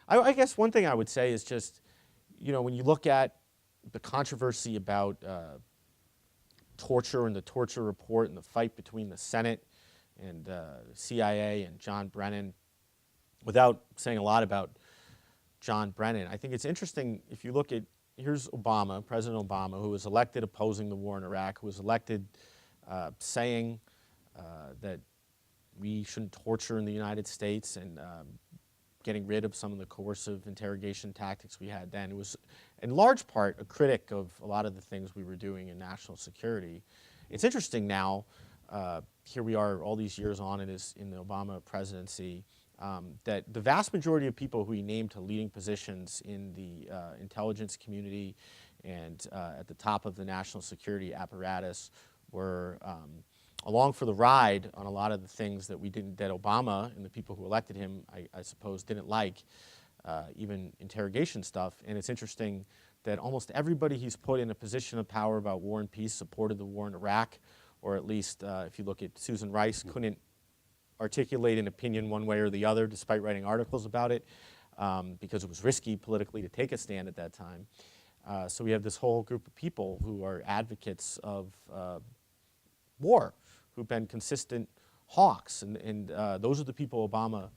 I guess one thing I would say is just, when you look at the controversy about torture and the torture report and the fight between the Senate and CIA and John Brennan, without saying a lot about John Brennan, I think it's interesting if you look at, here's Obama, President Obama, who was elected opposing the war in Iraq, who was elected saying that we shouldn't torture in the United States and getting rid of some of the coercive interrogation tactics we had then. It was, in large part, a critic of a lot of the things we were doing in national security. It's interesting now, here we are all these years on in the Obama presidency, that the vast majority of people who he named to leading positions in the intelligence community and at the top of the national security apparatus were along for the ride on a lot of the things that that Obama and the people who elected him, I suppose, didn't like, even interrogation stuff. And it's interesting that almost everybody he's put in a position of power about war and peace supported the war in Iraq, or at least if you look at Susan Rice, couldn't articulate an opinion one way or the other despite writing articles about it because it was risky politically to take a stand at that time. So we have this whole group of people who are advocates of war, who've been consistent hawks, and those are the people Obama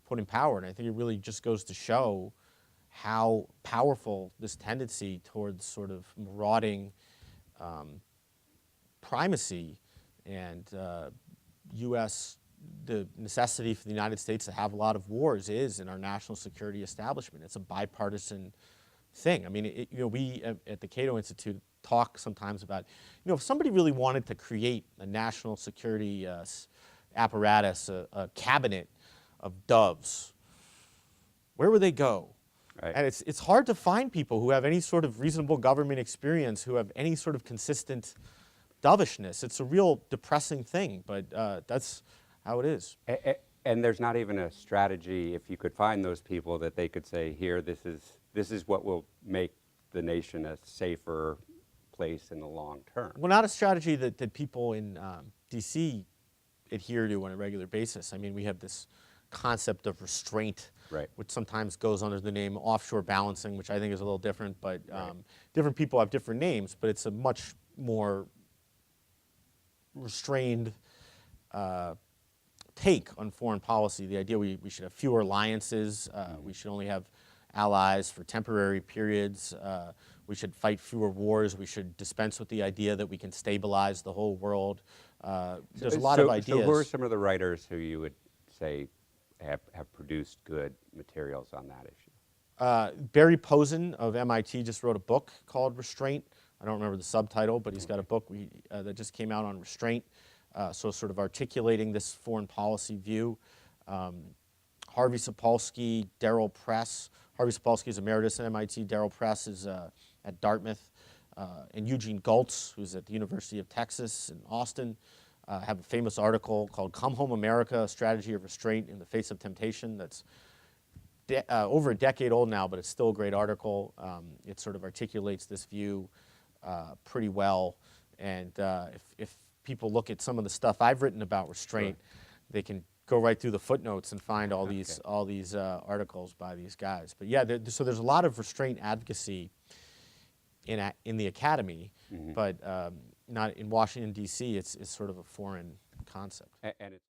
put in power. And I think it really just goes to show how powerful this tendency towards sort of marauding primacy and the necessity for the United States to have a lot of wars is in our national security establishment. It's a bipartisan thing. I mean, we at the Cato Institute talk sometimes about, if somebody really wanted to create a national security apparatus, a cabinet of doves, where would they go? Right. And it's hard to find people who have any sort of reasonable government experience, who have any sort of consistent dovishness. It's a real depressing thing, but that's how it is. And there's not even a strategy, if you could find those people, that they could say, here, this is what will make the nation a safer place in the long term. Well, not a strategy that people in D.C. adhere to on a regular basis. I mean, we have this concept of restraint, right, which sometimes goes under the name offshore balancing, which I think is a little different, but different people have different names, but it's a much more restrained take on foreign policy. The idea we should have fewer alliances, we should only have allies for temporary periods, we should fight fewer wars, we should dispense with the idea that we can stabilize the whole world. There's a lot of ideas. So who are some of the writers who you would say have produced good materials on that issue? Barry Posen of MIT just wrote a book called Restraint. I don't remember the subtitle, but he's got a book that just came out on restraint, so sort of articulating this foreign policy view. Harvey Sapolsky, Darryl Press. Harvey Sapolsky is emeritus at MIT. Darryl Press is at Dartmouth. And Eugene Gultz, who's at the University of Texas in Austin, have a famous article called Come Home America, A Strategy of Restraint in the Face of Temptation. That's over a decade old now, but it's still a great article. It sort of articulates this view pretty well. And if people look at some of the stuff I've written about restraint, they can go right through the footnotes and find all these articles by these guys. But yeah, so there's a lot of restraint advocacy in the academy, but not in Washington, D.C. It's sort of a foreign concept. And it's